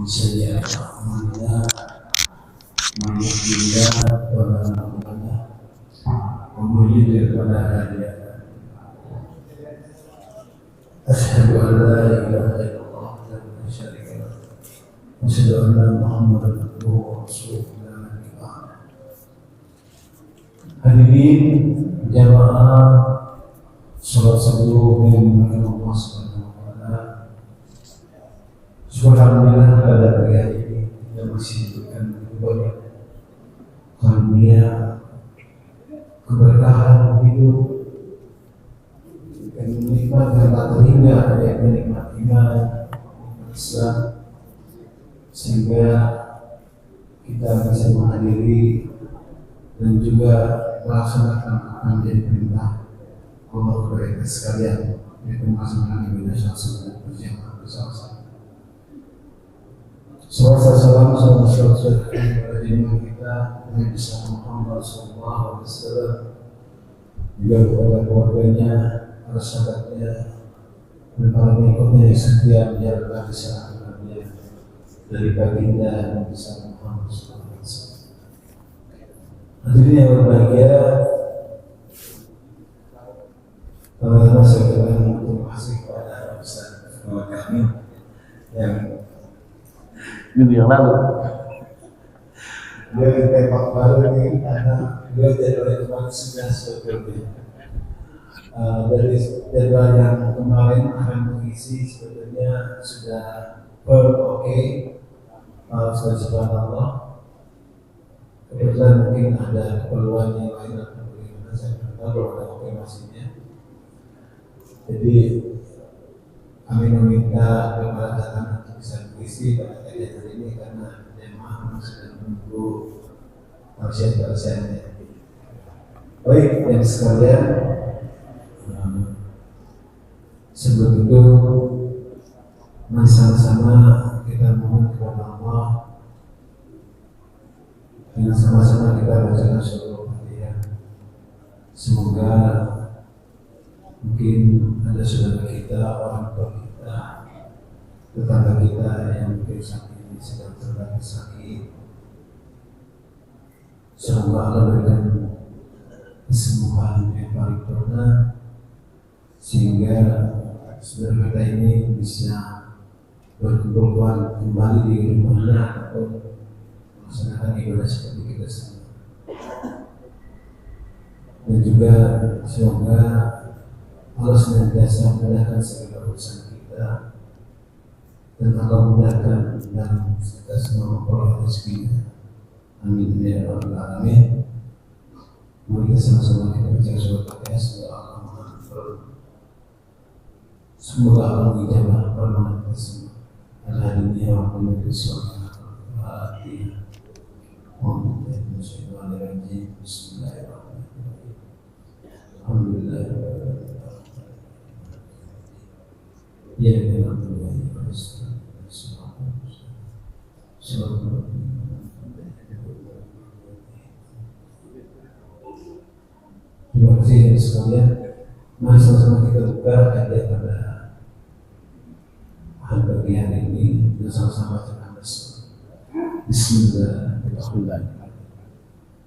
سيئات أعمالنا من يهده الله فلا مضل له ومن يضلل فلا هادي له أشهد أن لا إله إلا الله وحده لا شريك له وأشهد أن محمدا عبده ورسوله لا نبي بعده. Hadirin jamaah salat subuh yang dimuliakan Allah Subhanahu wa taala. Alhamdulillah pada pagi hari ini kita masih diberikan banyak karunia, keberkahan hidup dan nikmat yang tak terhingga, yaitu nikmat iman, Islam, sehingga kita bisa menghadiri dan juga melaksanakan apa yang menjadi perintah Allah kepada kita sekalian, yaitu melaksanakan ibadah salat berjamaah bersama-sama. Salam kepada junjungan kita Nabi Muhammad SAW, juga kepada keluarganya, para sahabatnya, dan para pengikutnya yang setia menjalankan risalahnya dari baginda Nabi Muhammad SAW. Hadirin yang berbahagia, pertama-tama saya ucapkan terima kasih kepada Ustaz kami yang minggu yang lalu dia ditembak baru ini karena dia jadwal kemarin sudah sebetulnya dari jadwal yang kemarin akan mengisi sebetulnya sudah oke. Subhanallah, kebetulan mungkin ada keperluan yang lain atau bagaimana, saya tidak tahu kalau ada konfirmasinya. Jadi kami meminta kepada datang untuk bisa mengisi pada kegiatan ini karena jemaah sudah menunggu tausiah-tausiahnya. Baik, yang sekalian, sebelum itu mari sama-sama kita mohon kepada Allah dan sama-sama kita bacakan surah Al-Fatihah. Semoga mungkin ada saudara kita, orang tua kita, tetangga kita yang mungkin saat ini sedang terbaring sakit. Semoga Allah berikan kesembuhan yang paripurna sehingga saudara kita ini bisa berkumpul kembali di rumahnya atau melaksanakan ibadah seperti kita semua. Dan juga semoga Allah senantiasa memudahkan segala urusan kita dan Allah mudahkan dalam kita semua memperoleh rezekinya. Amin ya rabbal alamin. Mari kita sama-sama kita baca surah Al-Fatihah. Semoga Allah menjawab permohonan kita semua. Al-Hadiyah wa Muhammad Al-Fatihah. Bismillahirrahmanirrahim. Alhamdulillah. Ya Allah, terima kasih sekalian. Mari sama-sama kita buka kajian pada pagi hari ini dan sama-sama kita Bismillah.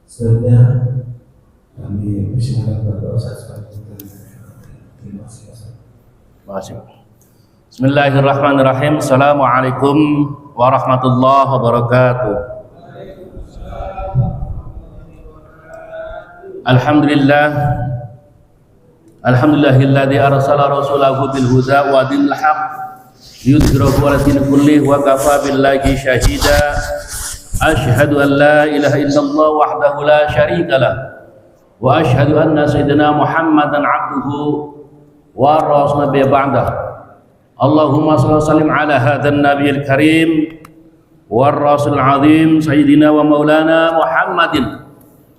Selanjutnya kami persilakan kepada Ustaz Fatul. Terima kasih. Bismillahirrahmanirrahim. Assalamualaikum warahmatullahi wabarakatuh. Alhamdulillahilladzi arsala rasulahu bil huda wa dinil haqq yudhhirahu 'ala dini kullih wa kafa billahi syahida. Asyhadu an la ilaha illallah wahdahu la syarika lah wa asyhadu anna sayyidina Muhammadan 'abduhu wa rasuluhu ba'da. Allahumma shalli wa sallim ala hadzal nabiyil karim war rasul azim sayyidina wa maulana Muhammadin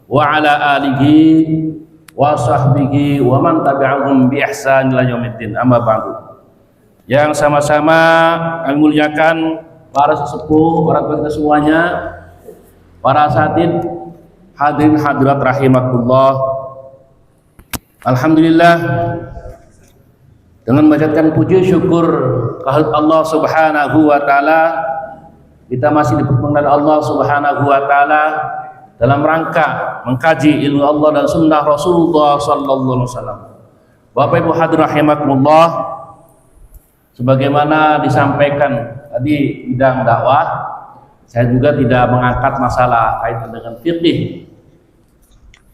wa ala alihi wa sahbihi wa man tabi'ahum bi ihsan ila yaumiddin. Amma ba'du. Yang sama-sama kami muliakan para sesepuh, para kita semuanya, para asatidz, hadirin hadirat rahimakumullah. Alhamdulillah, dengan mengucapkan puji syukur kehadirat Allah Subhanahu wa taala, Kita masih dipertemukan oleh Allah Subhanahu wa taala dalam rangka mengkaji ilmu Allah dan sunnah Rasulullah sallallahu alaihi wasallam. Bapak Ibu hadirin rahimakumullah, sebagaimana disampaikan tadi bidang dakwah, saya juga tidak mengangkat masalah kaitan dengan fikih.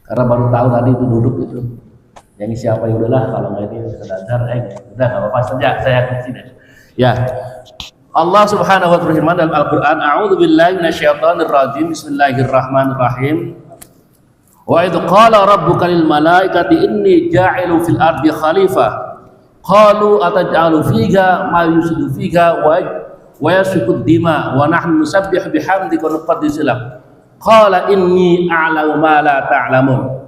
Karena baru tahu tadi itu duduk itu. Yang siapa ya udahlah, kalau nggak ini sedadar udah nggak apa-apa saja saya kesini. Ya. Allah Subhanahu wa ta'ala firman dalam Al-Qur'an, a'udzu billahi minasyaitonir rajim. Bismillahirrahmanirrahim. Wa idz qala rabbuka lil malaikati inni ja'ilun fil ardi khalifah. Qalu ataj'alu fiha ma yusidu fiha wa yasfiku dima wa nahnu nusabbihu bihamdika wa nuqaddisu lak. Qala inni a'lamu ma la ta'lamun.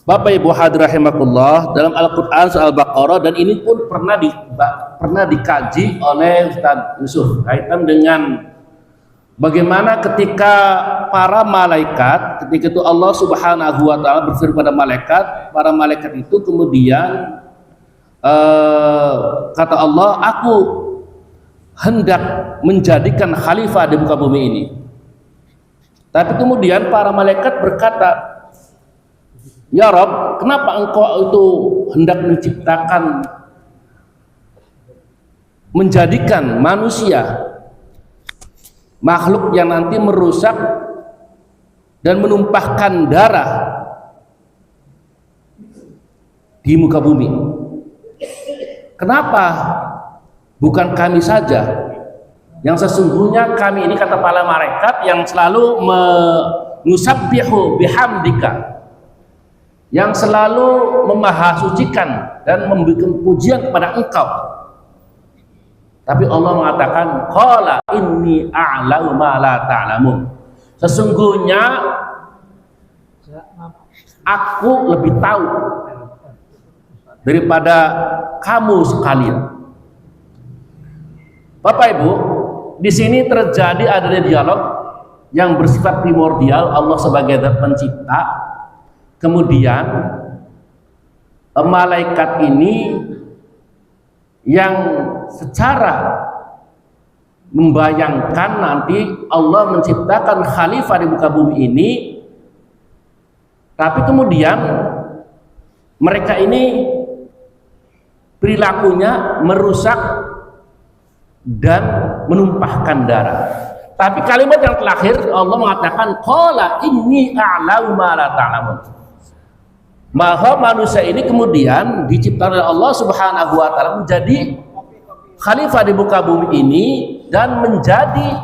Bapak Ibu hadirin rahimakumullah, dalam Al-Qur'an surah Al-Baqarah, dan ini pun pernah dikaji oleh Ustaz Yusuf kaitan dengan bagaimana ketika para malaikat, ketika itu Allah Subhanahu wa taala berfirman kepada malaikat, para malaikat itu kemudian kata Allah, aku hendak menjadikan khalifah di muka bumi ini. Tapi kemudian para malaikat berkata, ya Rabb, kenapa engkau itu hendak menciptakan, menjadikan manusia makhluk yang nanti merusak dan menumpahkan darah di muka bumi? Kenapa bukan kami saja? Yang sesungguhnya kami ini, kata para malaikat, yang selalu menusabbihu bihamdika, yang selalu memahasucikan dan memberikan pujian kepada engkau. Tapi Allah mengatakan, qala inni a'lamu ma la ta'lamun. Sesungguhnya aku lebih tahu daripada kamu sekalian. Bapak Ibu, di sini terjadi adanya dialog yang bersifat primordial. Allah sebagai zat pencipta, kemudian malaikat ini yang secara membayangkan nanti Allah menciptakan khalifah di muka bumi ini, tapi kemudian mereka ini perilakunya merusak dan menumpahkan darah. Tapi kalimat yang terakhir Allah mengatakan, qala inni a'lamu ma la ta'lamun. Maka manusia ini kemudian diciptakan oleh Allah Subhanahu wa taala menjadi khalifah di muka bumi ini dan menjadi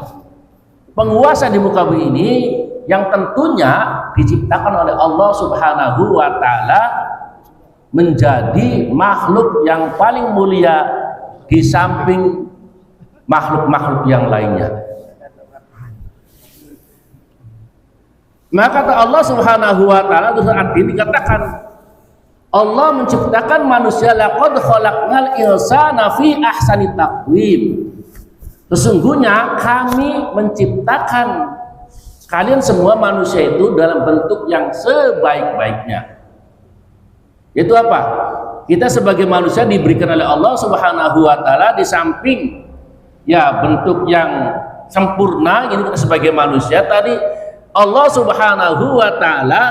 penguasa di muka bumi ini, yang tentunya diciptakan oleh Allah Subhanahu wa taala menjadi makhluk yang paling mulia di samping makhluk-makhluk yang lainnya. Maka kata Allah Subhanahu wa taala di surat ini dikatakan, Allah menciptakan manusia, laqad khalaqnal insana fi ahsani taqwim. Sesungguhnya kami menciptakan kalian semua manusia itu dalam bentuk yang sebaik-baiknya. Itu apa? Kita sebagai manusia diberikan oleh Allah Subhanahu wa taala di samping ya bentuk yang sempurna ini, kita sebagai manusia tadi Allah Subhanahu wa taala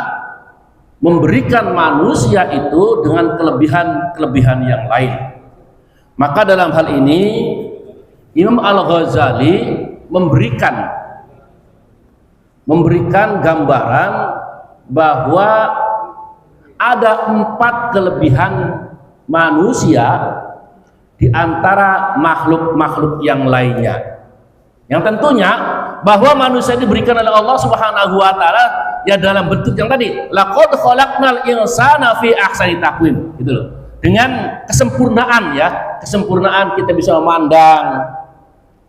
memberikan manusia itu dengan kelebihan-kelebihan yang lain. Maka dalam hal ini Imam Al-Ghazali memberikan gambaran bahwa ada 4 kelebihan manusia di antara makhluk-makhluk yang lainnya, yang tentunya bahwa manusia diberikan oleh Allah Subhanahu wa taala ya dalam bentuk yang tadi, laqad khalaqnal insana fi ahsani taqwim, gitu loh. Dengan kesempurnaan ya, kesempurnaan kita bisa memandang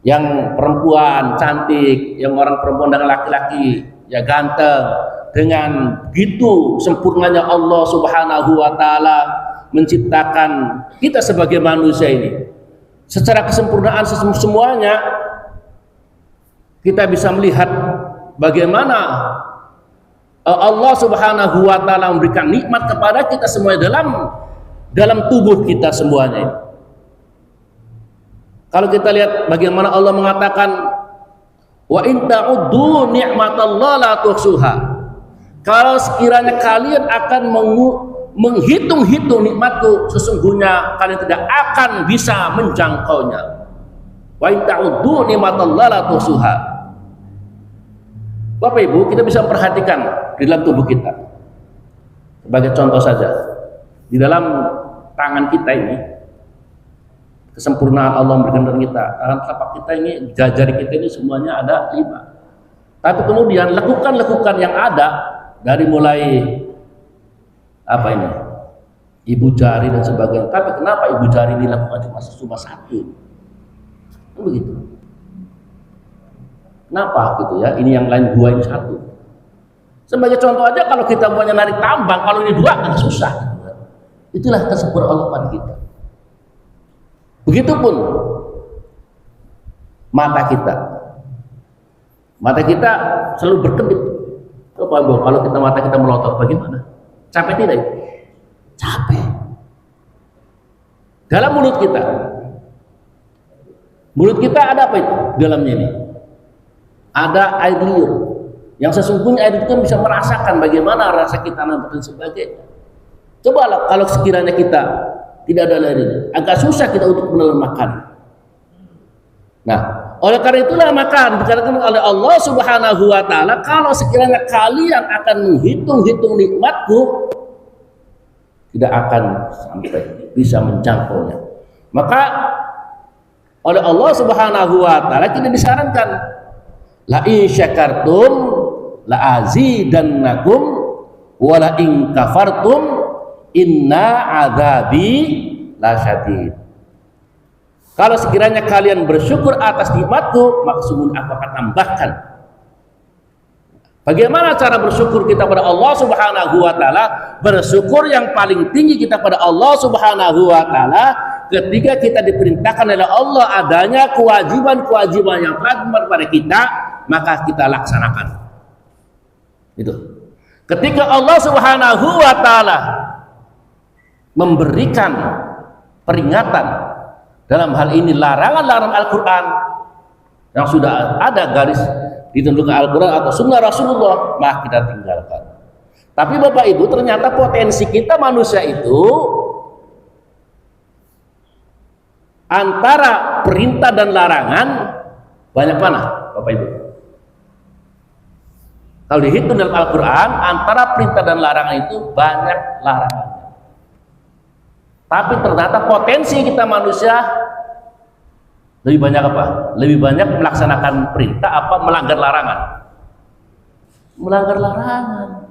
yang perempuan cantik, yang orang perempuan dan laki-laki ya ganteng. Dengan begitu sempurnanya Allah Subhanahu wa taala menciptakan kita sebagai manusia ini. Secara kesempurnaan semuanya kita bisa melihat bagaimana Allah Subhanahu wa taala memberikan nikmat kepada kita semua dalam tubuh kita semuanya. Kalau kita lihat bagaimana Allah mengatakan Wa in ta'uddu ni'matallahi la tuhsuha. Kalau sekiranya kalian akan menghitung-hitung nikmatku, sesungguhnya kalian tidak akan bisa menjangkaunya. Wa in ta'uddu ni'matallahi la tuhsuha. Bapak Ibu, kita bisa perhatikan di dalam tubuh kita. Sebagai contoh saja, di dalam tangan kita ini, kesempurnaan Allah memberikan kepada kita. Tangan telapak kita ini, jari kita ini semuanya ada 5. Tapi kemudian lekukan-lekukan yang ada dari mulai apa ini, ibu jari dan sebagainya. Tapi kenapa ibu jari dilakukan cuma 1? Begitu. Kenapa gitu ya? Ini yang lain 2, ini 1. Sebagai contoh aja, kalau kita mau narik tambang, kalau ini 2 kan susah. Gitu ya. Itulah kesempurnaan Allah pada kita. Begitupun mata kita. Mata kita selalu berkedip. Kalau kita mata kita melotot, bagaimana? Capek tidak? Capek. Dalam mulut kita. Mulut kita ada apa itu? Dalamnya ini ada air liur. Yang sesungguhnya air itu kan bisa merasakan bagaimana rasa kita dan sebagainya. Coba kalau sekiranya kita tidak ada air ini, agak susah kita untuk menelan makan. Nah, oleh karena itulah maka dikatakan oleh Allah Subhanahu wa taala, kalau sekiranya kalian akan menghitung-hitung nikmatku, tidak akan sampai bisa menjangkaunya. Maka oleh Allah Subhanahu wa taala kita disarankan, la in syakartum la azidannakum wa la in kafartum inna adzabi lasyadid. Kalau sekiranya kalian bersyukur atas nikmatku, maka sungguh aku akan tambahkan. Bagaimana cara bersyukur kita pada Allah Subhanahu wa taala? Bersyukur yang paling tinggi kita pada Allah Subhanahu wa taala ketika kita diperintahkan oleh Allah adanya kewajiban-kewajiban yang telah diberikan kepada kita, maka kita laksanakan. Itu. Ketika Allah Subhanahu wa taala memberikan peringatan dalam hal ini larangan-larangan Al-Quran yang sudah ada garis ditentukan Al-Quran atau Sunnah Rasulullah, maka kita tinggalkan. Tapi Bapak Ibu, ternyata potensi kita manusia itu antara perintah dan larangan banyak mana Bapak Ibu? Kalau dihitung dalam Al-Quran, antara perintah dan larangan itu banyak larangan. Tapi ternyata potensi kita manusia lebih banyak apa? Lebih banyak melaksanakan perintah apa melanggar larangan? Melanggar larangan.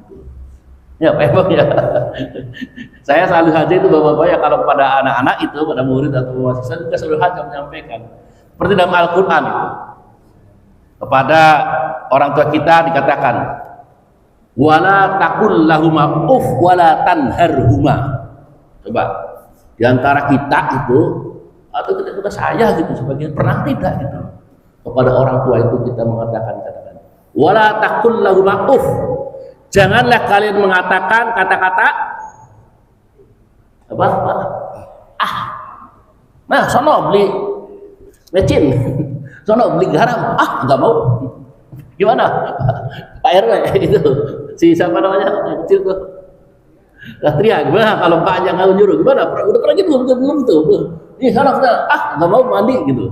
Ya, Pak ya. Saya selalu saja itu Bapak-bapak ya, kalau pada anak-anak itu, pada murid atau mahasiswa juga selalu saja menyampaikan. Seperti dalam Al-Quran itu. Kepada orang tua kita dikatakan, wala taqul lahuma uf wala tanharhuma. Coba di antara kita itu atau kita saya gitu sebagian pernah tidak gitu kepada orang tua itu kita mengatakan wala taqul lahuma uf, janganlah kalian mengatakan kata-kata apa? Nah, sono beli mecin, sono beli garam, nggak mau. Gimana? Pak RW itu si siapa namanya kecil tuh, Satria, gimana kalau Pak yang nyuruh gimana? Udah pernah gitu belum tuh? Ini sana nggak mau mandi gitu.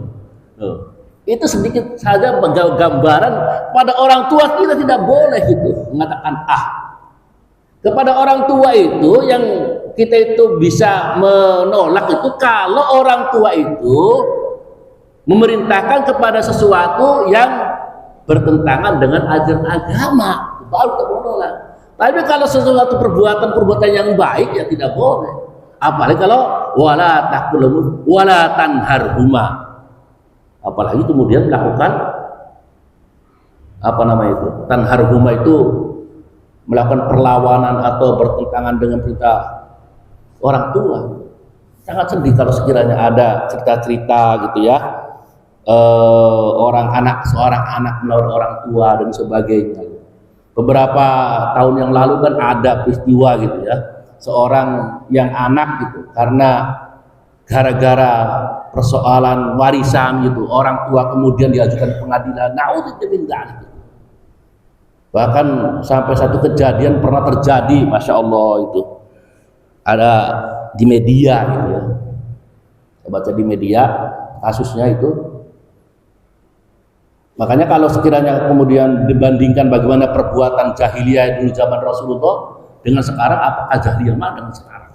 Itu sedikit saja gambaran pada orang tua kita tidak boleh gitu mengatakan kepada orang tua itu yang kita itu bisa menolak itu kalau orang tua itu memerintahkan kepada sesuatu yang bertentangan dengan ajaran agama, baru kita menolak. Tapi kalau sesuatu perbuatan yang baik ya tidak boleh. Apalagi kalau wala taqul wala tanharhuma. Apalagi kemudian melakukan apa nama itu? Tanharhuma itu melakukan perlawanan atau bertentangan dengan perintah orang tua. Sangat sedih kalau sekiranya ada cerita-cerita gitu ya. Seorang anak melawan orang tua dan sebagainya. Beberapa tahun yang lalu kan ada peristiwa gitu ya, seorang yang anak gitu karena gara-gara persoalan warisan gitu, orang tua kemudian diajukan pengadilan. Naudzubillah. Bahkan sampai satu kejadian pernah terjadi, masya Allah, itu ada di media gitu ya. Saya baca di media kasusnya itu. Makanya kalau sekiranya kemudian dibandingkan bagaimana perbuatan jahiliyah dulu zaman Rasulullah dengan sekarang, apakah jahiliyah mana dengan sekarang?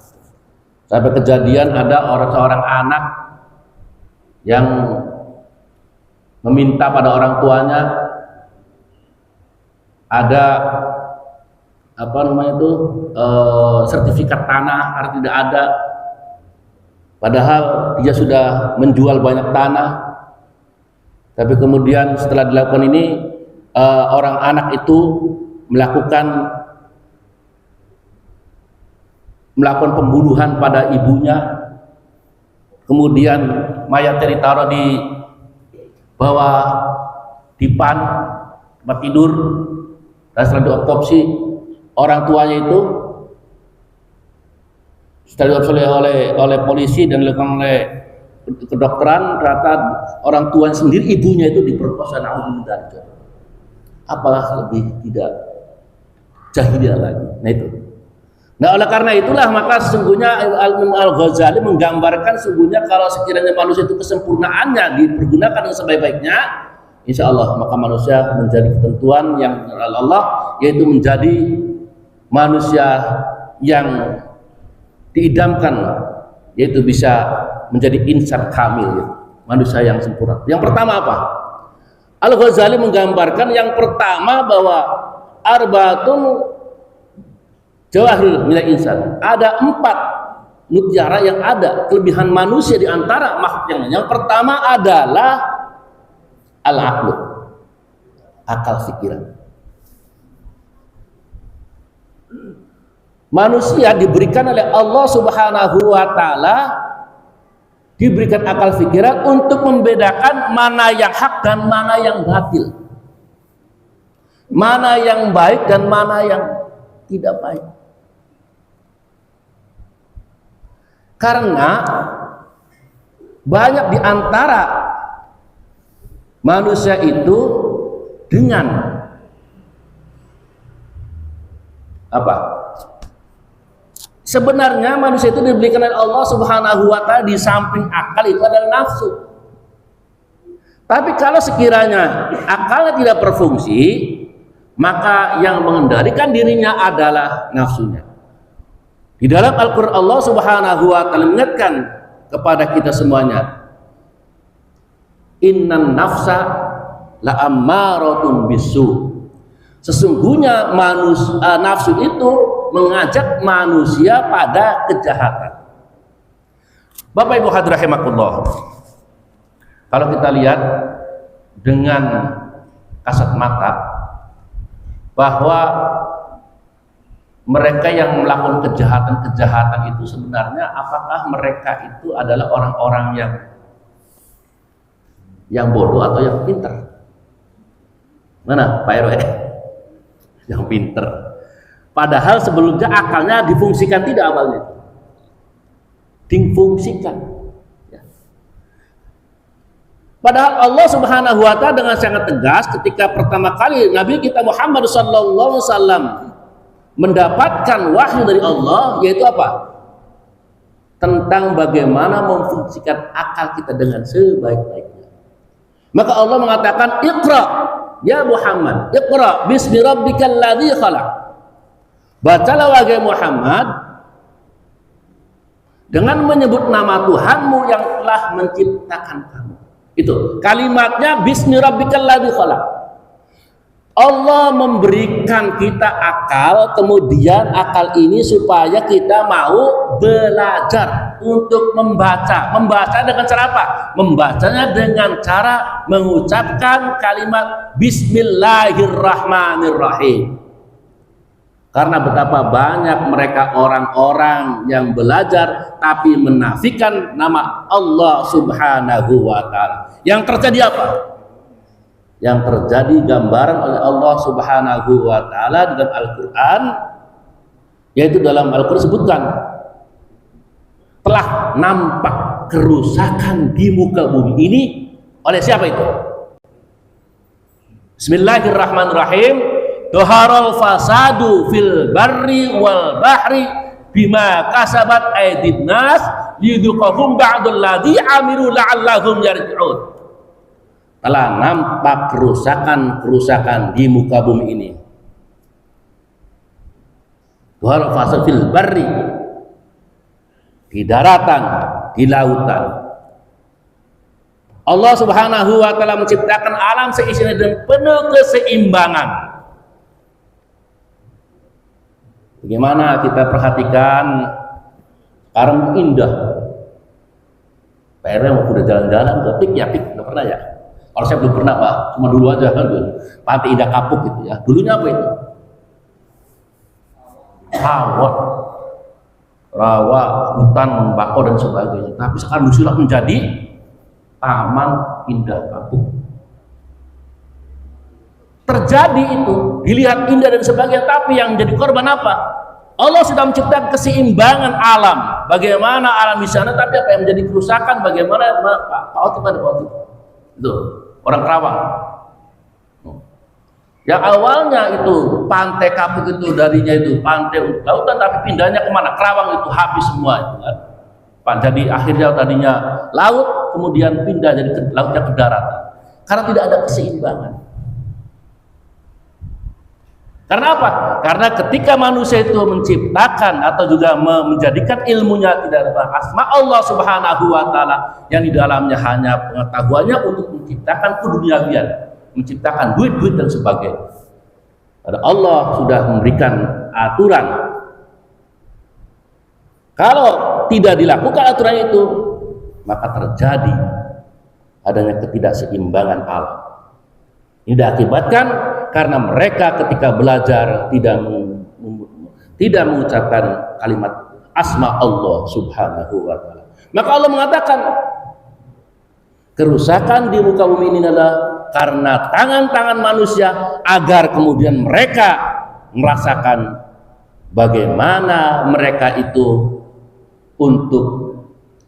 Sampai kejadian ada seorang anak yang meminta pada orang tuanya ada apa namanya itu sertifikat tanah karena tidak ada, padahal dia sudah menjual banyak tanah. Tapi kemudian setelah dilakukan ini, orang anak itu melakukan pembunuhan pada ibunya, kemudian mayatnya ditaruh di bawah dipan tempat tidur, dan setelah diotopsi orang tuanya itu, setelah diotopsi oleh polisi dan dilakukan oleh kedokteran, ternyata orang tuanya sendiri, ibunya itu diperkosa. Naudzubillah. Apakah lebih tidak jahiliyah lagi? Nah itu. Nah oleh karena itulah maka sesungguhnya Al-Ghazali menggambarkan sesungguhnya kalau sekiranya manusia itu kesempurnaannya dipergunakan dengan sebaik-baiknya, insya Allah maka manusia menjadi ketentuan yang Allah, yaitu menjadi manusia yang diidamkan, yaitu bisa menjadi insan kamil, manusia yang sempurna. Yang pertama apa? Al-Ghazali menggambarkan yang pertama bahwa arbaatun jawahir milik insan. Ada 4 mutiara yang ada kelebihan manusia di antara makhluk yang lain. Yang pertama adalah al-aqlu, akal pikiran. Manusia diberikan oleh Allah Subhanahu wa taala, diberikan akal pikiran untuk membedakan mana yang hak dan mana yang batil, mana yang baik dan mana yang tidak baik. Karena banyak di antara manusia itu dengan apa? Sebenarnya manusia itu diberikan oleh Allah Subhanahu wa taala di samping akal itu adalah nafsu. Tapi kalau sekiranya akalnya tidak berfungsi, maka yang mengendalikan dirinya adalah nafsunya. Di dalam Al-Quran Allah Subhanahu wa taala mengingatkan kepada kita semuanya, innan nafsa la ammaratun bisu. Sesungguhnya nafsu itu mengajak manusia pada kejahatan. Bapak Ibu hadirin rahimakumullah, kalau kita lihat dengan kasat mata bahwa mereka yang melakukan kejahatan-kejahatan itu sebenarnya apakah mereka itu adalah orang-orang yang bodoh atau yang pintar? Mana Pak RW? Yang pintar. Padahal sebelumnya akalnya difungsikan tidak awalnya. Difungsikan. Ya. Padahal Allah Subhanahu wa taala dengan sangat tegas ketika pertama kali Nabi kita Muhammad sallallahu alaihi wasallam mendapatkan wahyu dari Allah, yaitu apa? Tentang bagaimana memfungsikan akal kita dengan sebaik-baiknya. Maka Allah mengatakan, Iqra ya Muhammad, Iqra bismi rabbikal ladzi khalaq. Bacalah wahai Muhammad dengan menyebut nama Tuhanmu yang telah menciptakan kamu. Itu kalimatnya bismi rabbikal ladzi khalaq. Allah memberikan kita akal, kemudian akal ini supaya kita mau belajar untuk membaca. Membaca dengan cara apa? Membacanya dengan cara mengucapkan kalimat Bismillahirrahmanirrahim. Karena betapa banyak mereka orang-orang yang belajar tapi menafikan nama Allah Subhanahu wa taala. Yang terjadi apa? Yang terjadi gambaran oleh Allah Subhanahu wa taala dalam Al-Qur'an, yaitu dalam Al-Qur'an disebutkan telah nampak kerusakan di muka bumi ini oleh siapa itu? Bismillahirrahmanirrahim. Dhaharal fasadu fil barri wal bahri bima kasabat aydin nas liyudhiqahum ba'dal ladzi amilu la'allahum yarji'un. Telah nampak kerusakan di muka bumi ini. Dhaharal fasadu fil barri, di daratan, di lautan. Allah Subhanahu wa taala menciptakan alam seisinya dengan penuh keseimbangan. Bagaimana kita perhatikan sekarang indah. PR mau udah jalan-jalan ke Pik ya, Pik udah pernah ya? Kalau saya belum pernah Pak, cuma dulu aja kan dulu. Pantai Indah Kapuk gitu ya. Dulunya apa itu? Rawa, hutan, bakau dan sebagainya. Tapi sekarang disulap menjadi Taman Indah Kapuk. Terjadi itu, dilihat indah dan sebagainya, tapi yang menjadi korban apa? Allah sudah menciptakan keseimbangan alam. Bagaimana alam di sana, tapi apa yang menjadi kerusakan? Bagaimana Pak itu orang Kerawang. Yang awalnya itu pantai Kapuk itu darinya itu pantai lautan, tapi pindahnya kemana? Kerawang itu habis semua itu kan. Jadi akhirnya tadinya laut, kemudian pindah jadi lautnya ke daratan. Karena tidak ada keseimbangan. Karena apa? Karena ketika manusia itu menciptakan atau juga menjadikan ilmunya tidak ada asma Allah Subhanahu wa taala yang di dalamnya hanya pengetahuannya untuk menciptakan keduniawian, menciptakan duit-duit dan sebagainya. Padahal Allah sudah memberikan aturan. Kalau tidak dilakukan aturan itu, maka terjadi adanya ketidakseimbangan alam. Ini diakibatkan karena mereka ketika belajar tidak mengucapkan kalimat asma Allah Subhanahu wa taala. Maka Allah mengatakan kerusakan di muka bumi ini adalah karena tangan-tangan manusia, agar kemudian mereka merasakan bagaimana mereka itu untuk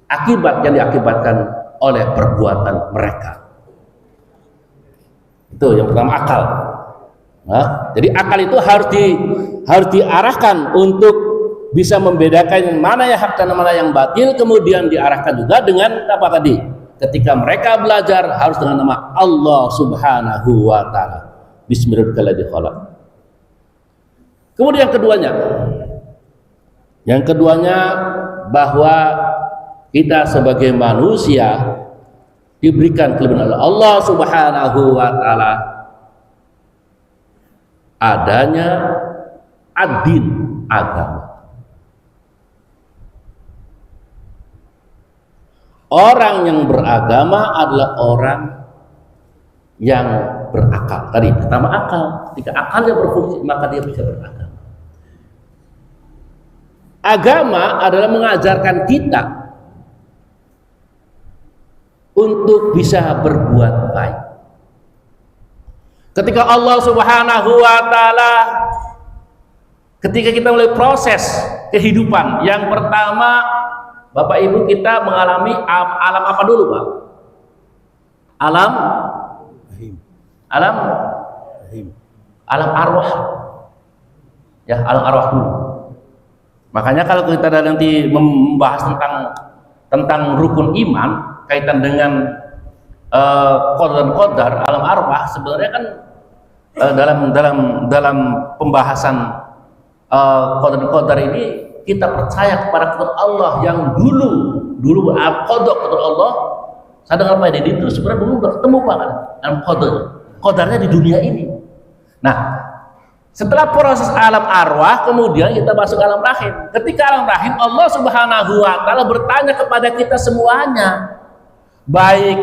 akibat yang diakibatkan oleh perbuatan mereka. Itu yang pertama, akal. Nah, jadi akal itu harus diarahkan untuk bisa membedakan mana yang hak dan mana yang batil. Kemudian diarahkan juga dengan apa tadi? Ketika mereka belajar harus dengan nama Allah Subhanahu wa taala. Bismillahirrahmanirrahim. Kemudian yang keduanya bahwa kita sebagai manusia diberikan kelebihan oleh Allah Subhanahu wa taala adanya ad-din, agama. Orang yang beragama adalah orang yang berakal. Tadi pertama akal, ketika akalnya berfungsi maka dia bisa beragama. Agama adalah mengajarkan kita untuk bisa berbuat baik. Ketika Allah Subhanahu wa taala, ketika kita mulai proses kehidupan, yang pertama Bapak Ibu kita mengalami alam apa dulu Pak? Alam arwah. Ya, alam arwah dulu. Makanya kalau kita nanti membahas tentang rukun iman kaitan dengan qadar alam arwah, sebenarnya kan dalam pembahasan qadar ini kita percaya kepada qadar Allah yang dulu qadar Allah. Saya dengar Pak Deddy itu sebenarnya dulu udah ketemu Pak dalam qadarnya di dunia ini. Nah, setelah proses alam arwah, kemudian kita masuk alam rahim. Ketika alam rahim, Allah Subhanahu wa taala bertanya kepada kita semuanya, baik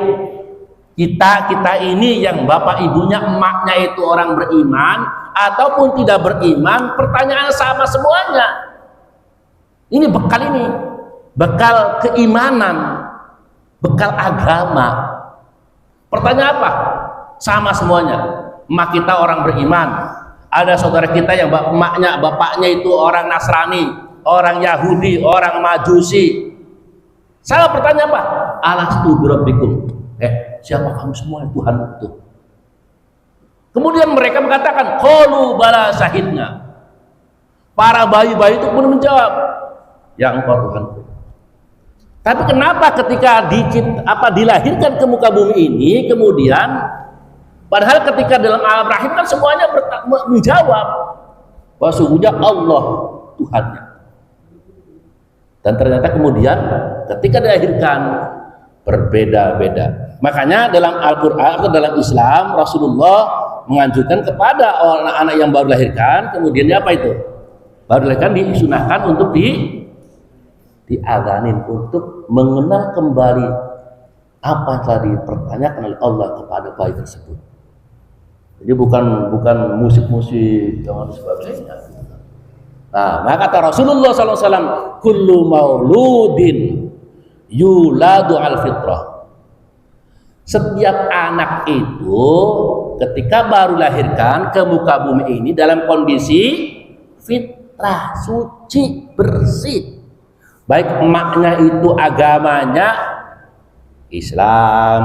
kita ini yang bapak ibunya, emaknya itu orang beriman ataupun tidak beriman, pertanyaan sama semuanya. Ini, bekal keimanan, bekal agama. Pertanyaan apa? Sama semuanya. Emak kita orang beriman, ada saudara kita yang bapaknya itu orang Nasrani, orang Yahudi, orang Majusi, Saya bertanya apa? Alastu birabbikum. Siapa kamu semua? Tuhan itu. Kemudian mereka mengatakan, qalu bala syahidna. Para bayi-bayi itu pun menjawab, ya engkau Tuhanku. Tapi kenapa ketika dilahirkan ke muka bumi ini, kemudian padahal ketika dalam alam rahim kan semuanya menjawab bahwa sungguhnya Allah Tuhannya. Dan ternyata kemudian ketika dilahirkan berbeda-beda. Makanya dalam Al-Quran atau dalam Islam Rasulullah menganjurkan kepada anak-anak yang baru dilahirkan, kemudian apa itu? Baru dilahirkan disunahkan untuk diadzanin untuk mengenal kembali apa yang telah dipertanyakan oleh Allah kepada bayi tersebut. Jadi bukan musik-musik dan sebagainya. Nah, maka kata Rasulullah SAW, kullu mauludin yuladu al fitrah. Setiap anak itu ketika baru lahirkan ke muka bumi ini dalam kondisi fitrah, suci, bersih. Baik emaknya itu agamanya Islam,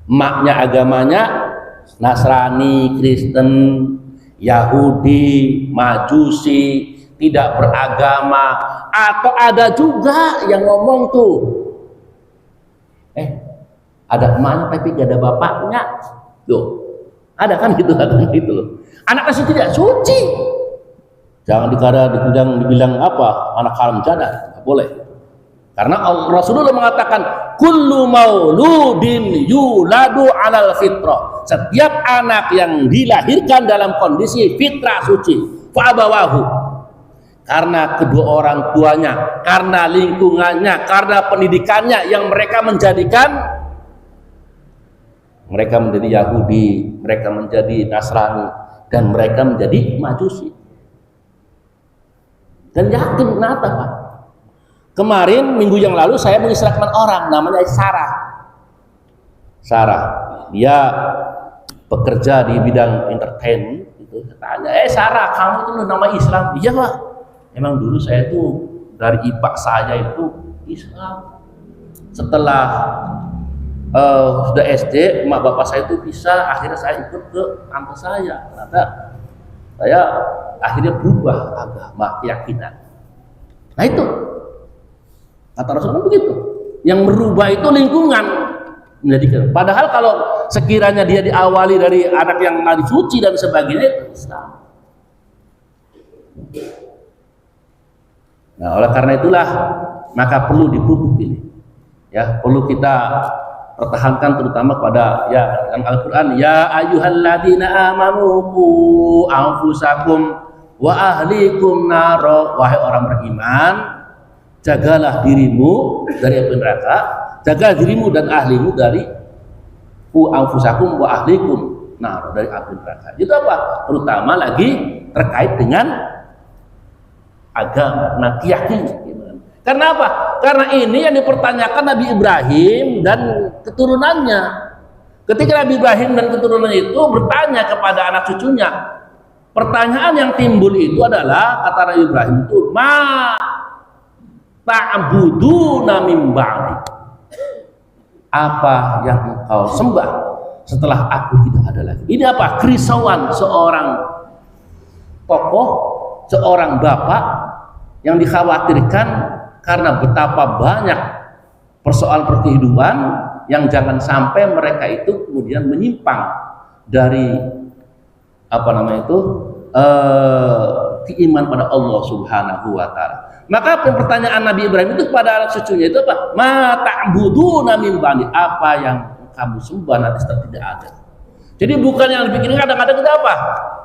emaknya agamanya Nasrani, Kristen, Yahudi, Majusi, tidak beragama, atau ada juga yang ngomong tuh, ada emaknya tapi gak ada bapaknya, tuh, ada kan gitu loh. Anaknya itu tidak suci, jangan dibilang apa, anak haram jana. Boleh, karena Rasulullah mengatakan kullu mauludin yuladu alal fitrah. Setiap anak yang dilahirkan dalam kondisi fitrah suci, fa'abawahu, karena kedua orang tuanya, karena lingkungannya, karena pendidikannya yang mereka menjadi Yahudi, mereka menjadi Nasrani, dan mereka menjadi Majusi. Dan yakin kenapa Pak? Kemarin minggu yang lalu saya mengisrakan orang namanya Sarah. Dia bekerja di bidang entertainment gitu. Tanya, Sarah, kamu itu nama Islam? Iya Pak. Emang dulu saya tuh dari ipak saya itu Islam. Setelah sudah SD, emak bapak saya itu bisa, akhirnya saya ikut ke tante saya. Ternyata saya akhirnya berubah agama, keyakinan. Nah itu kata Rasulullah begitu. Yang berubah itu lingkungan menjadikan. Padahal kalau sekiranya dia diawali dari anak yang nadi suci dan sebagainya itu Islam. Nah, oleh karena itulah maka perlu dipupuk ini. Ya, perlu kita pertahankan terutama pada yang Al-Qur'an, ya ayyuhalladzina amanu qu anfusakum wa ahlikum naro, wahai orang beriman, jagalah dirimu dari api neraka, jaga dirimu dan ahlimu dari anfusakum wa ahlikum nar, dari api neraka. Itu apa? Terutama lagi terkait dengan agama, keyakinan. Karena apa? Karena ini yang dipertanyakan Nabi Ibrahim dan keturunannya. Ketika Nabi Ibrahim dan keturunannya itu bertanya kepada anak cucunya, pertanyaan yang timbul itu adalah, kata Nabi Ibrahim itu, ta'buduna min ba'di, apa yang engkau sembah setelah aku tidak ada lagi. Ini apa? Kerisauan seorang tokoh, seorang bapak yang dikhawatirkan karena betapa banyak persoalan perkehidupan yang jangan sampai mereka itu kemudian menyimpang dari keimanan pada Allah Subhanahu wa taala. Maka pertanyaan Nabi Ibrahim itu kepada anak cucunya itu apa? Ma ta'buduna min ba'di, apa yang kamu sembah nanti setelah tidak ada. Jadi bukan yang dipikirkan kadang-kadang kita apa?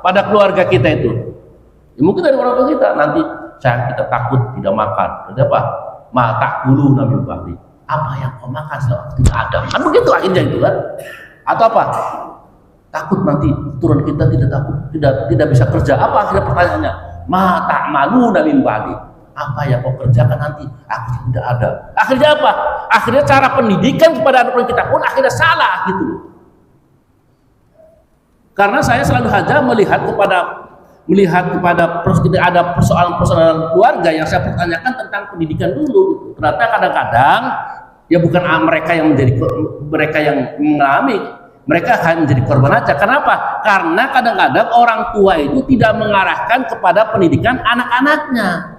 Pada keluarga kita itu. Ya, mungkin dari orang tua kita nanti kita takut tidak makan. Jadi apa? Ma ta'buduna min ba'di, apa yang kau makan setelah tidak ada. Kan begitu akhirnya itu kan. Atau apa? Takut nanti turun kita tidak bisa kerja. Apa akhirnya pertanyaannya? Ma ta'maluna min ba'di, apa yang kau kerjakan nanti aku tidak ada. Akhirnya apa? Akhirnya cara pendidikan kepada anak kita pun akhirnya salah gitu loh. Karena saya selalu saja melihat kepada ada persoalan-persoalan keluarga yang saya pertanyakan tentang pendidikan dulu gitu. Ternyata kadang-kadang ya bukan mereka yang mengalami, mereka akan menjadi korban aja. Kenapa? Karena kadang-kadang orang tua itu tidak mengarahkan kepada pendidikan anak-anaknya.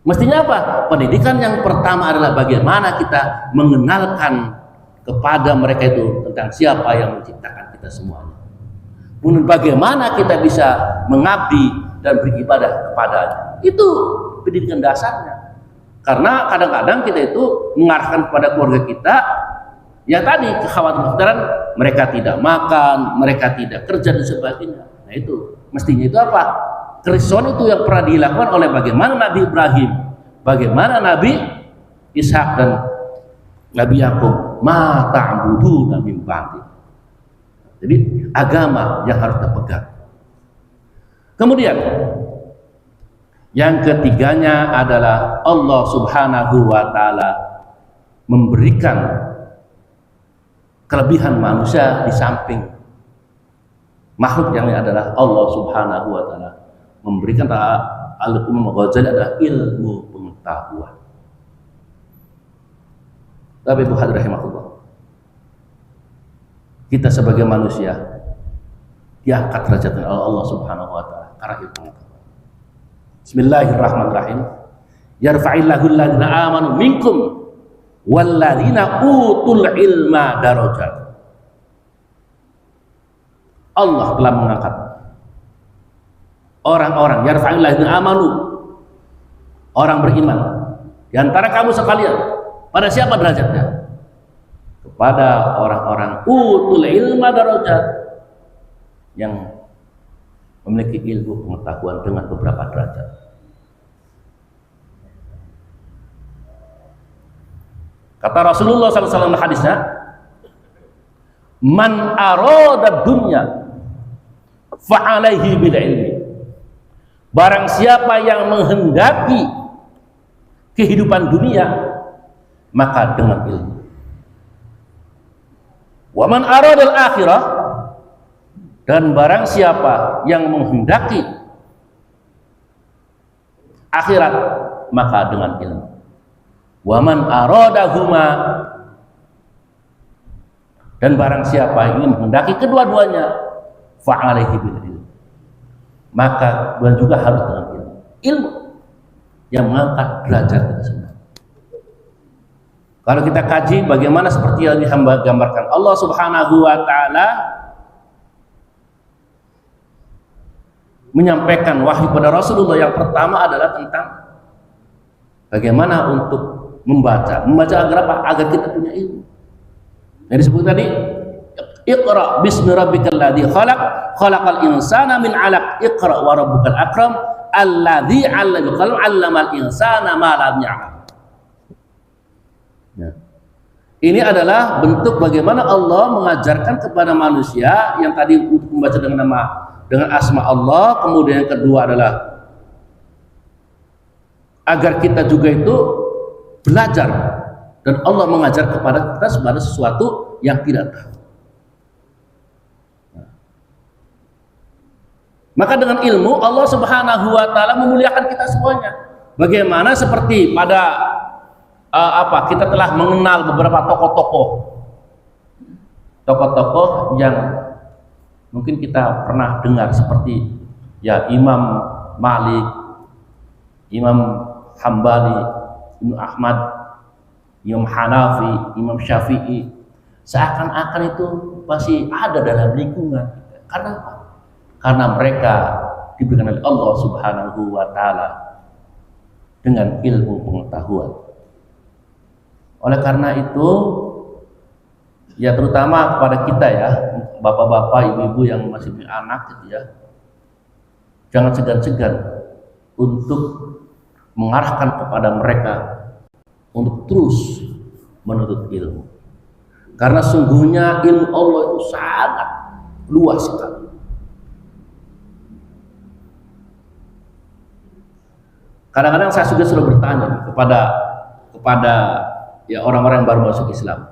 Mestinya apa? Pendidikan yang pertama adalah bagaimana kita mengenalkan kepada mereka itu tentang siapa yang menciptakan kita semuanya. Kemudian bagaimana kita bisa mengabdi dan beribadah kepadanya. Itu pendidikan dasarnya. Karena kadang-kadang kita itu mengarahkan kepada keluarga kita, ya tadi kekhawatiran mereka tidak makan, mereka tidak kerja dan sebagainya. Nah itu mestinya itu apa? Kerisauan itu yang pernah dilakukan oleh bagaimana Nabi Ibrahim, bagaimana Nabi Ishak dan Nabi Yakub, ma ta'buduna min ba'di. Jadi agama yang harus dipegang. Kemudian yang ketiganya adalah Allah Subhanahu wa taala memberikan kelebihan manusia di samping makhluk yang adalah Allah Subhanahu wa taala memberikan Al-Imam Ghazali adalah ilmu pengetahuan. Tapi Ibu hadirin rahimahullah, kita sebagai manusia diangkat derajatnya oleh Allah Subhanahu wa taala karena ilmu pengetahuan. Bismillahirrahmanirrahim. Yarfa'illahu alladziina aamanu minkum walladziina utul ilma darajat. Allah telah mengangkat orang-orang, yarfa'illahu alladziina aamanu, orang beriman di antara kamu sekalian. Pada siapa derajatnya? Kepada orang-orang utul ilma darajat, yang memiliki ilmu pengetahuan dengan beberapa derajat. Kata Rasulullah SAW hadisnya, man arada dunya fa'alaihi bil ilmi. Barang siapa yang menghendaki kehidupan dunia, maka dengan ilmu. Wa man arada al akhirah, dan barang siapa yang menghendaki akhirat, maka dengan ilmu. Wa man aradahuma, dan barang siapa yang ingin menghendaki kedua-duanya, fa'alaihi bil ilm, maka dan juga harus dengan ilmu. Ilmu yang mengangkat derajat kita semua. Kalau kita kaji bagaimana seperti yang digambarkan Allah Subhanahu wa taala menyampaikan wahyu pada Rasulullah, yang pertama adalah tentang bagaimana untuk membaca agar apa? Agar kita punya ilmu. Yang disebut tadi, Iqra bismi rabbikal ladzi khalaq, khalaqal insana min 'alaq, Iqra wa rabbukal akram, alladzi 'allama bil qalam, 'allamal insana ma lam ya'lam. Ya. Ini adalah bentuk bagaimana Allah mengajarkan kepada manusia yang tadi untuk membaca dengan asma Allah, kemudian yang kedua adalah agar kita juga itu belajar, dan Allah mengajar kepada kita sebagai sesuatu yang tidak tahu. Maka dengan ilmu Allah Subhanahu wa taala memuliakan kita semuanya. Bagaimana seperti pada kita telah mengenal beberapa tokoh-tokoh yang mungkin kita pernah dengar, seperti ya Imam Malik, Imam Hambali, Imam Ahmad, Imam Hanafi, Imam Syafi'i. Seakan-akan itu masih ada dalam lingkungan. Karena apa? Karena mereka diberikan oleh Allah Subhanahu wa taala dengan ilmu pengetahuan. Oleh karena itu, ya terutama kepada kita ya, bapak-bapak, ibu-ibu yang masih punya anak gitu ya, jangan segan-segan untuk mengarahkan kepada mereka untuk terus menuntut ilmu. Karena sungguhnya ilmu Allah itu sangat luas sekali. Kadang-kadang saya juga selalu bertanya kepada ya orang-orang yang baru masuk Islam.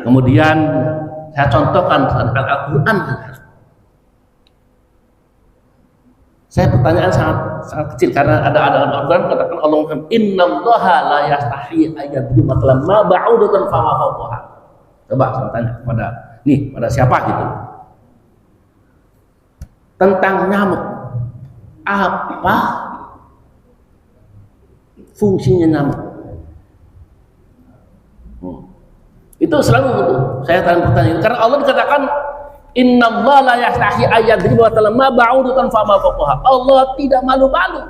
Kemudian saya contohkan tentang Al-Quran. Saya pertanyaan sangat kecil karena ada Al-Quran katakan Allah innallaha la yastahi ayyadriba mathalan ma ba'udatan fama fawqaha. Coba saya tanya pada siapa gitu tentang nyamuk, apa fungsinya nyamuk? Itu selalu gitu. Saya tanya pertanyaan karena Allah dikatakan innallaha la yastahi ayyadriba mathalan ma ba'udatan fama fawqaha. Allah tidak malu-malu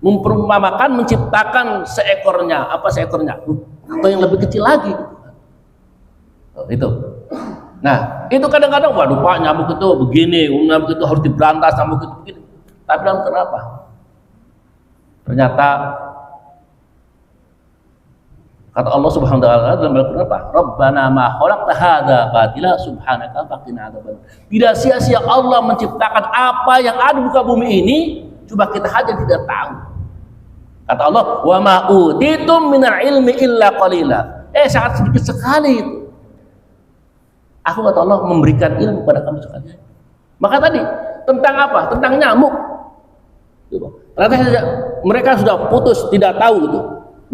memperumpamakan menciptakan seekornya, apa seekornya atau yang lebih kecil lagi itu. Nah itu kadang-kadang waduh Pak, nyamuk itu begini, nyamuk itu harus diberantas, nyamuk itu begini. Tapi dalam kenapa? Ternyata kata Allah Subhanahu wa taala dalam Al-Qur'an apa? Rabbana ma khalaqta hadza batila subhanaka faqina adzabannar. Tidak sia-sia Allah menciptakan apa yang ada di muka bumi ini, coba kita saja tidak tahu. Kata Allah, "Wa ma utitum minal ilmi illa qalila." Sangat sedikit sekali itu. Aku kata Allah memberikan ilmu pada kamu sekalian. Maka tadi tentang apa? Tentang nyamuk. Ternyata mereka sudah putus, tidak tahu itu.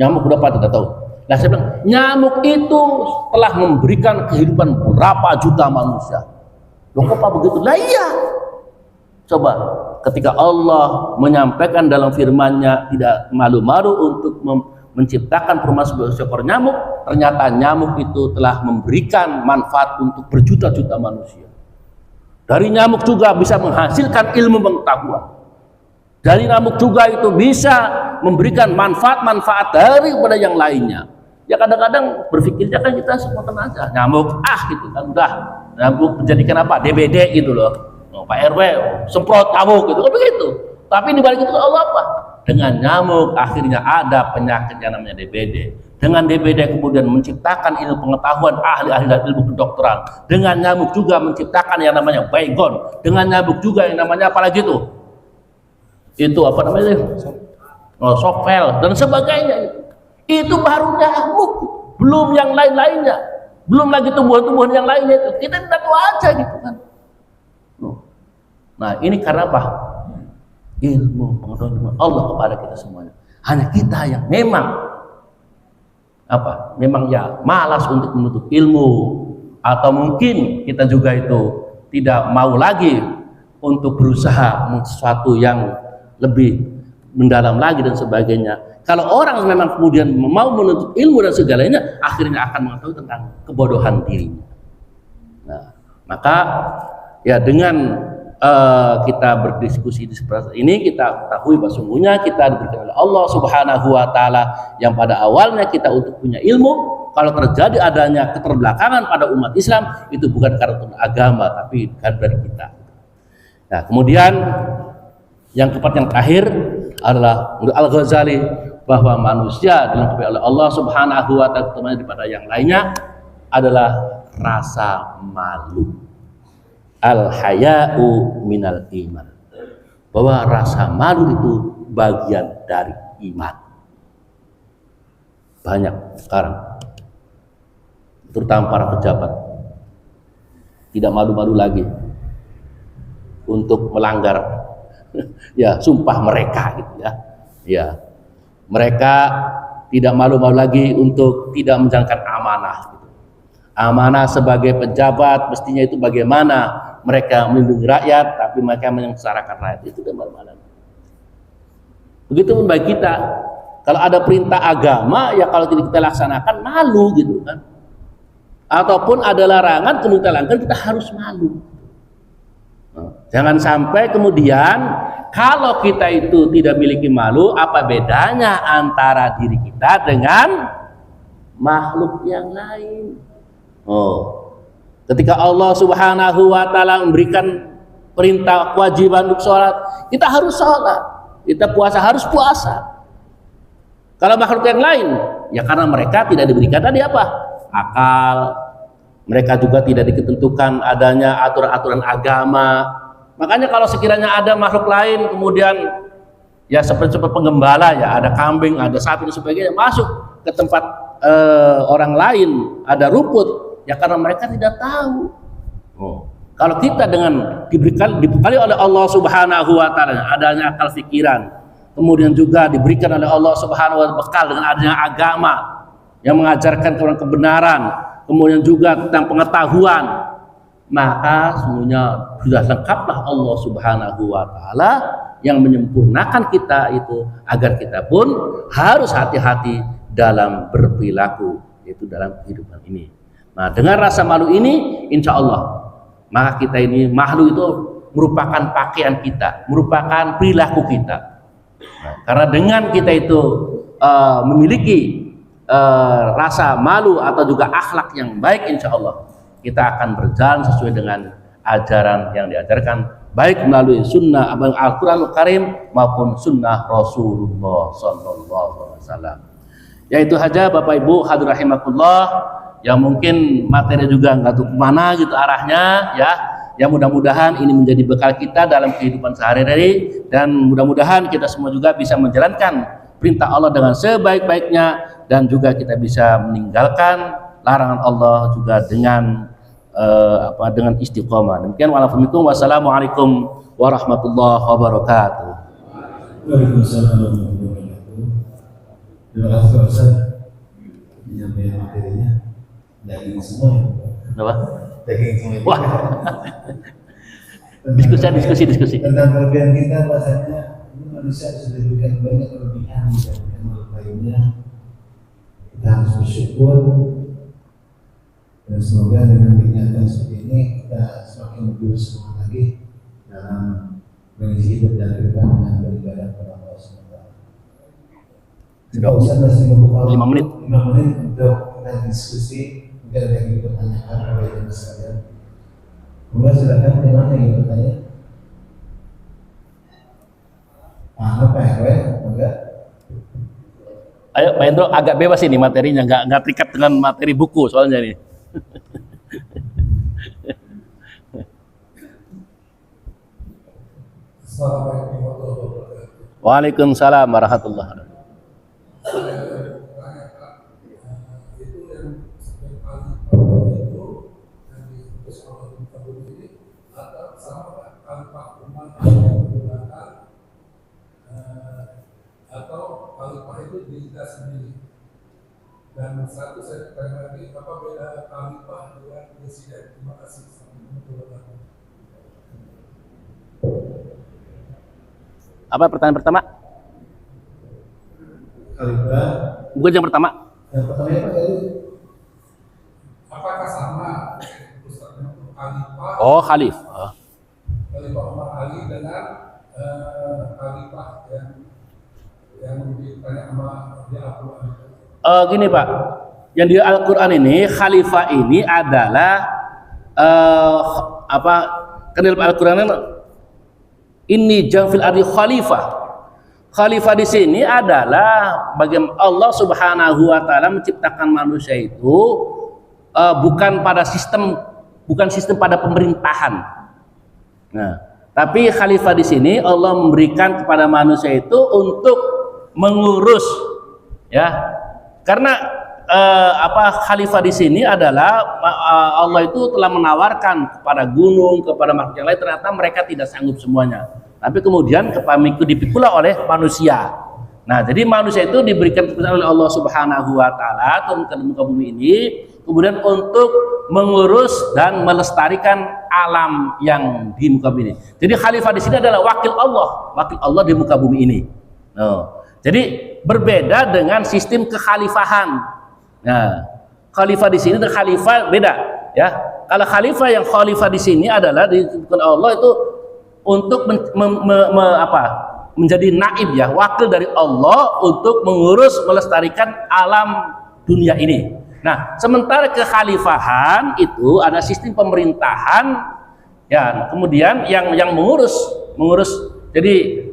Nyamuk berapa tidak tahu. Nah saya bilang, nyamuk itu telah memberikan kehidupan berapa juta manusia. Loh kok Pak begitu? Lah iya. Coba ketika Allah menyampaikan dalam firman-Nya tidak malu-malu untuk menciptakan perumahan seekor nyamuk, ternyata nyamuk itu telah memberikan manfaat untuk berjuta-juta manusia. Dari nyamuk juga bisa menghasilkan ilmu pengetahuan. Dari nyamuk juga itu bisa memberikan manfaat-manfaat daripada yang lainnya. Ya kadang-kadang berpikirnya kan kita spontan aja, nyamuk gitu kan udah, nyamuk menjadikan apa? DBD gitu loh. Pak RW semprot nyamuk gitu kan begitu. Tapi di balik itu Allah apa? Dengan nyamuk akhirnya ada penyakit yang namanya DBD. Dengan DBD kemudian menciptakan ilmu pengetahuan ahli-ahli dan ilmu kedokteran. Dengan nyamuk juga menciptakan yang namanya baygon. Dengan nyamuk juga yang namanya apalagi itu? Itu apa namanya? Sovel dan sebagainya. Itu baru nyamuk, belum yang lain-lainnya, belum lagi tumbuhan-tumbuhan yang lainnya itu. Kita tidak tahu aja gitu kan. Nah ini karena apa? Ilmu pengetahuan Allah kepada kita semuanya. Hanya kita yang memang apa? Memang ya malas untuk menuntut ilmu, atau mungkin kita juga itu tidak mau lagi untuk berusaha sesuatu yang lebih mendalam lagi dan sebagainya. Kalau orang memang kemudian mau menuntut ilmu dan segalanya, akhirnya akan mengetahui tentang kebodohan dirinya. Nah, maka ya dengan kita berdiskusi seperti ini, kita ketahui bahwa sungguhnya kita diberikan oleh Allah Subhanahu wa taala yang pada awalnya kita untuk punya ilmu. Kalau terjadi adanya keterbelakangan pada umat Islam, itu bukan karena agama, tapi karena dari kita. Nah, kemudian yang keempat, yang terakhir adalah menurut Al-Ghazali bahwa manusia dilengkapi oleh Allah Subhanahu wa taala teman daripada yang lainnya adalah rasa malu. Al-haya'u minal iman. Bahwa rasa malu itu bagian dari iman. Banyak sekarang, terutama para pejabat, tidak malu-malu lagi untuk melanggar ya sumpah mereka gitu ya. Ya. Mereka tidak malu-malu lagi untuk tidak menjalankan amanah gitu. Amanah sebagai pejabat mestinya itu bagaimana mereka melindungi rakyat, tapi mereka menyengsarakan rakyat. Itu kan malu-malu. Begitu pun bagi kita, kalau ada perintah agama ya kalau tidak kita laksanakan malu gitu kan. Ataupun ada larangan kemudian kita lakukan, kita harus malu. Jangan sampai kemudian kalau kita itu tidak memiliki malu, apa bedanya antara diri kita dengan makhluk yang lain? Ketika Allah Subhanahu wa taala memberikan perintah kewajiban untuk sholat, kita harus sholat. Kita puasa harus puasa. Kalau makhluk yang lain, ya karena mereka tidak diberikan tadi apa? Akal. Mereka juga tidak ditentukan adanya aturan-aturan agama. Makanya kalau sekiranya ada makhluk lain kemudian ya seperti penggembala ya, ada kambing, ada sapi dan sebagainya masuk ke tempat orang lain, ada rumput, ya karena mereka tidak tahu. Kalau kita dengan dibekali oleh Allah Subhanahu wa taala adanya akal pikiran, kemudian juga diberikan oleh Allah Subhanahu wa taala bekal dengan adanya agama yang mengajarkan kebenaran, kemudian juga tentang pengetahuan, maka semuanya sudah lengkaplah Allah Subhanahu wa taala yang menyempurnakan kita itu agar kita pun harus hati-hati dalam berperilaku, yaitu dalam kehidupan ini. Nah, dengan rasa malu ini, insya Allah, maka kita ini makhluk itu merupakan pakaian kita, merupakan perilaku kita. Nah, karena dengan kita itu memiliki rasa malu atau juga akhlak yang baik, insya Allah kita akan berjalan sesuai dengan ajaran yang diajarkan, baik melalui sunnah Al-Quranul Karim maupun sunnah Rasulullah Sallallahu Alaihi Wasallam. Yaitu saja Bapak Ibu hadirin rahimakumullah, yang mungkin materi juga nggak tahu kemana gitu arahnya ya. Ya mudah-mudahan ini menjadi bekal kita dalam kehidupan sehari-hari, dan mudah-mudahan kita semua juga bisa menjalankan perintah Allah dengan sebaik-baiknya, dan juga kita bisa meninggalkan larangan Allah juga dengan dengan istiqomah. Demikian, wassalamualaikum warahmatullahi wabarakatuh. Waalaikumsalam warahmatullahi wabarakatuh. Terima kasih Pak Ustaz menyampaikan materinya. Daging semua ya? Kenapa? Daging semua. Wah. Diskusi. Tentang kelebihan kita, bahasanya ini manusia sudah diberikan banyak kelebihan dan lainnya. Kita harus bersyukur, dan semoga dengan kegiatan seperti ini kita semakin lebih semangat lagi dalam mengisi hidup dan kehidupan dengan beribadah kepada Allah SWT. Kita usah masih membuka 5 menit untuk kita diskusi. Mungkin ada yang ingin bertanyakan oleh yang sekalian. Mungkin silakan, gimana yang ingin bertanya? Apa ya, enggak? Ayo Pak Hendro, agak bebas ini materinya, nggak terikat dengan materi buku soalnya ini. Assalamualaikum warahmatullahi wabarakatuh. Waalaikumsalam warahmatullahi wabarakatuh. Atau khalifah itu diri kita sendiri. Dan satu saya tanya lagi, apa beda khalifah dengan presiden? Terima kasih. Apa pertanyaan pertama? Khalifah. Bukan yang pertama. Yang pertama apa tadi? Apakah sama Ustaznya khalifah? Oh, khalifah. Khalifah Umar Ali dengan khalifah yang ditanya sama di Al-Quran. Gini Pak, yang di Al-Quran ini khalifah ini adalah kan dalam Al-Quran ini jamfil ardi khalifah. Khalifah di sini adalah bagaimana Allah Subhanahu wa taala menciptakan manusia itu bukan sistem pada pemerintahan. Nah, tapi khalifah di sini Allah memberikan kepada manusia itu untuk mengurus, ya. Karena khalifah di sini adalah Allah itu telah menawarkan kepada gunung, kepada makhluk yang lain, ternyata mereka tidak sanggup semuanya. Tapi kemudian dipikulah oleh manusia. Nah, jadi manusia itu diberikan kepercayaan oleh Allah Subhanahu wa taala turun ke muka bumi ini kemudian untuk mengurus dan melestarikan alam yang di muka bumi ini. Jadi khalifah di sini adalah wakil Allah di muka bumi ini. Jadi berbeda dengan sistem kekhalifahan. Nah, khalifah di sini dan khalifah beda, ya. Kalau khalifah di sini adalah ditentukan Allah itu untuk menjadi naib, ya, wakil dari Allah untuk mengurus melestarikan alam dunia ini. Nah, sementara kekhalifahan itu ada sistem pemerintahan, ya, kemudian yang mengurus. Jadi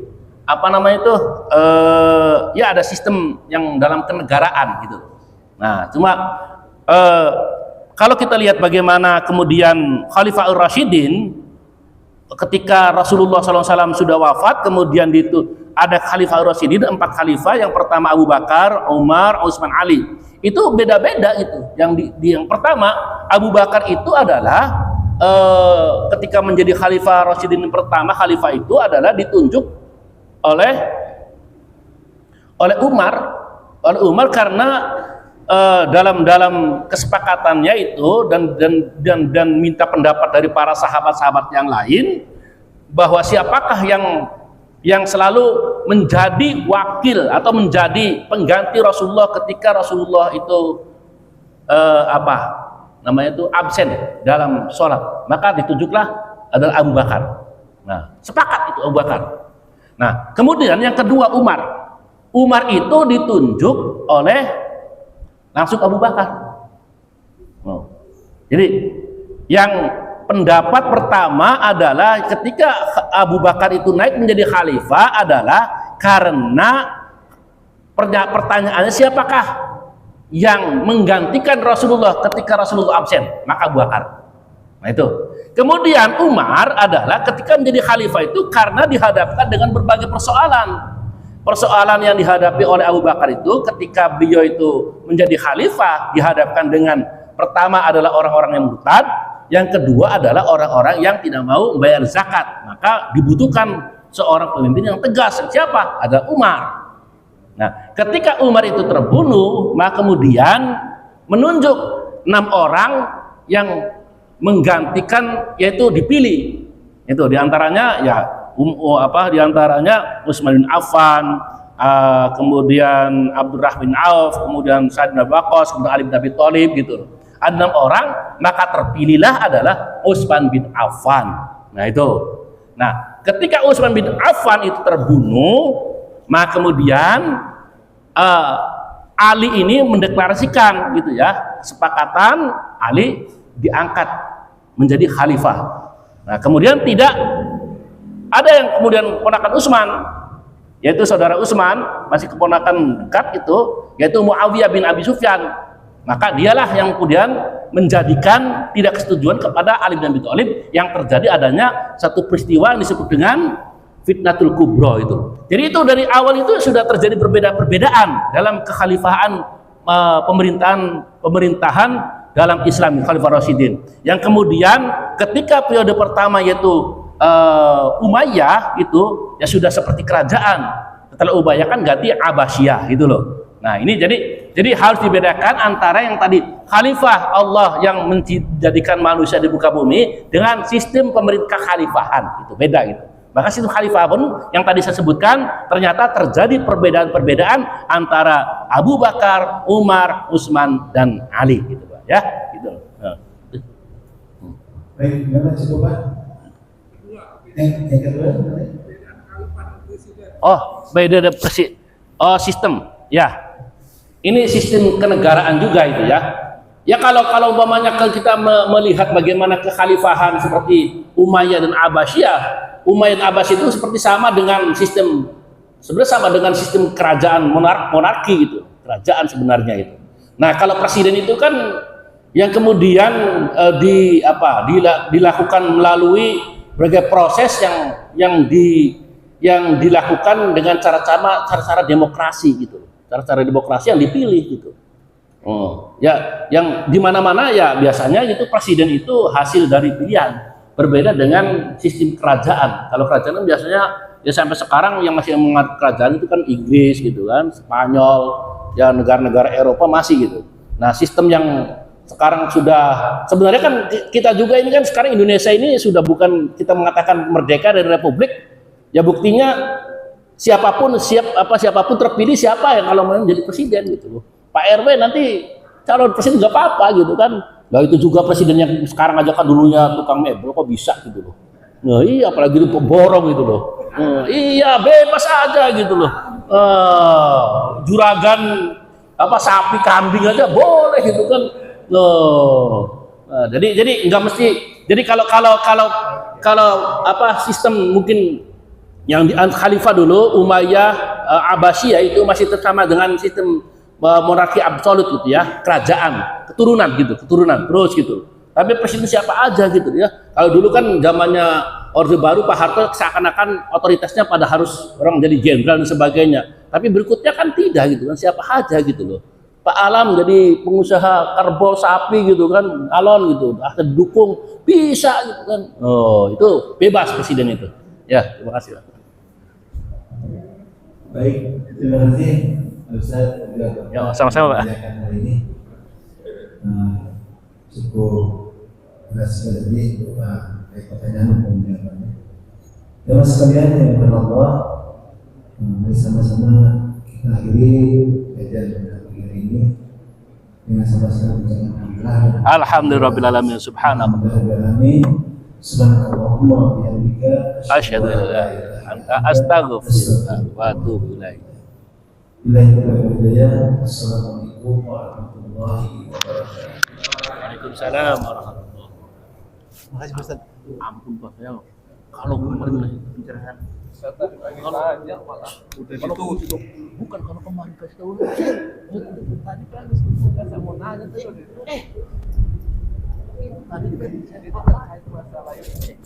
ya ada sistem yang dalam kenegaraan gitu. Nah, cuma kalau kita lihat bagaimana kemudian Khalifah Ar-Rasyidin ketika Rasulullah SAW sudah wafat, kemudian itu ada Khalifah Ar-Rasyidin, 4 khalifah. Yang pertama Abu Bakar, Umar, Utsman, Ali. Itu beda-beda gitu. Yang pertama Abu Bakar itu adalah ketika menjadi Khalifah Rasyidin pertama, khalifah itu adalah ditunjuk oleh Umar karena dalam kesepakatannya itu dan minta pendapat dari para sahabat-sahabat yang lain bahwa siapakah yang selalu menjadi wakil atau menjadi pengganti Rasulullah ketika Rasulullah itu absen dalam sholat, maka ditunjuklah adalah Abu Bakar. Nah, sepakat itu Abu Bakar. Nah, kemudian yang kedua Umar itu ditunjuk oleh langsung Abu Bakar. Jadi yang pendapat pertama adalah ketika Abu Bakar itu naik menjadi khalifah adalah karena pertanyaannya siapakah yang menggantikan Rasulullah ketika Rasulullah absen, maka Abu Bakar. Nah itu. Kemudian Umar adalah ketika menjadi khalifah itu karena dihadapkan dengan berbagai persoalan yang dihadapi oleh Abu Bakar itu ketika beliau itu menjadi khalifah, dihadapkan dengan pertama adalah orang-orang yang murtad, yang kedua adalah orang-orang yang tidak mau membayar zakat, maka dibutuhkan seorang pemimpin yang tegas. Siapa? Ada Umar. Nah, ketika Umar itu terbunuh, maka kemudian menunjuk 6 orang yang menggantikan, yaitu dipilih. Itu diantaranya ya diantaranya Utsman bin Affan, kemudian Abdurrahman bin Auf, kemudian Sa'ad bin Abi Waqqas, kemudian Ali bin Abi Thalib gitu. Ada 6 orang, maka terpilihlah adalah Utsman bin Affan. Nah itu. Nah, ketika Utsman bin Affan itu terbunuh, maka kemudian Ali ini mendeklarasikan gitu ya, kesepakatan Ali diangkat menjadi khalifah. Nah, kemudian tidak ada yang kemudian keponakan Utsman, yaitu saudara Utsman, masih keponakan dekat itu, yaitu Muawiyah bin Abi Sufyan. Maka dialah yang kemudian menjadikan tidak kesetujuan kepada Ali bin Abi Thalib, yang terjadi adanya satu peristiwa yang disebut dengan Fitnatul Kubra itu. Jadi itu dari awal itu sudah terjadi perbedaan dalam kekhalifahan pemerintahan dalam Islam, Khalifah Rasyidin. Yang kemudian ketika periode pertama yaitu Umayyah itu ya sudah seperti kerajaan. Setelah Umayyah kan ganti Abbasiyah gitu loh. Nah, ini jadi harus dibedakan antara yang tadi khalifah Allah yang menjadikan manusia di muka bumi dengan sistem pemerintah khalifahan. Itu beda gitu. Maka sistem khalifah pun yang tadi saya sebutkan ternyata terjadi perbedaan-perbedaan antara Abu Bakar, Umar, Utsman dan Ali gitu, Pak. Ya, gitu. Nah. Baik, gimana cukup, Pak? Oh, beda sistem. Ya. Ini sistem kenegaraan juga itu ya. Ya kalau umpamanya kita melihat bagaimana kekhalifahan seperti Umayyah dan Abbasiyah, Umayyah dan Abbasiyah itu seperti sama dengan sistem kerajaan monarki gitu, kerajaan sebenarnya itu. Nah, kalau presiden itu kan yang kemudian dilakukan melalui berbagai proses yang dilakukan dengan cara-cara demokrasi gitu. Cara-cara demokrasi yang dipilih gitu. Ya, yang di mana-mana ya biasanya itu presiden itu hasil dari pilihan. Berbeda dengan sistem kerajaan. Kalau kerajaan kan biasanya ya sampai sekarang yang masih mengatur kerajaan itu kan Inggris gitu kan, Spanyol, ya negara-negara Eropa masih gitu. Nah, sistem yang sekarang sudah sebenarnya kan kita juga ini kan sekarang Indonesia ini sudah bukan kita mengatakan merdeka dari republik. Ya buktinya siapapun terpilih siapa yang kalau mau menjadi presiden gitu loh. Pak RW nanti calon presiden nggak apa-apa gitu kan. Nah itu juga presiden yang sekarang aja kan dulunya tukang mebel kok bisa gitu loh. Nah iya apalagi itu pemborong gitu loh. Iya bebas aja gitu loh. Juragan sapi kambing aja boleh gitu kan. Nah, jadi nggak mesti. Jadi kalau sistem mungkin yang di khalifah dulu Umayyah, Abbasiyah itu masih sama dengan sistem monarki absolut gitu ya, kerajaan, keturunan terus gitu. Tapi presiden siapa aja gitu ya. Kalau dulu kan zamannya Orde Baru Pak Harto seakan-akan otoritasnya pada harus orang jadi jenderal dan sebagainya. Tapi berikutnya kan tidak gitu kan, siapa aja gitu loh. Pak Alam jadi pengusaha karbol sapi gitu kan, alon gitu, akhirnya dukung bisa gitu kan. Oh itu bebas presiden itu. Ya terima kasih. Baik, terima kasih Ustaz. Ya, sama-sama, Pak. Hari ini cukup jelas sekali pertanyaan umum jawabannya. Jamaah sekalian yang berAllah, mari sama-sama kita akhiri kajian hari ini dengan sama-sama mengucapkan Alhamdulillahirabbil subhanallah. Subhanallahumma wa bihamdika Asyhadu an la ilaha illa anta astaghfiruka wa atubu ilaik. Assalamualaikum warahmatullahi wabarakatuh. Waalaikumsalam warahmatullahi wabarakatuh. Makasih Ustaz. Ampun Pak, saya kalau kemarin pencerahan kalau bukan kalau kemarin kasih tahu tadi kan saya mau nanya tadi tadi kan saya terkait masalah ini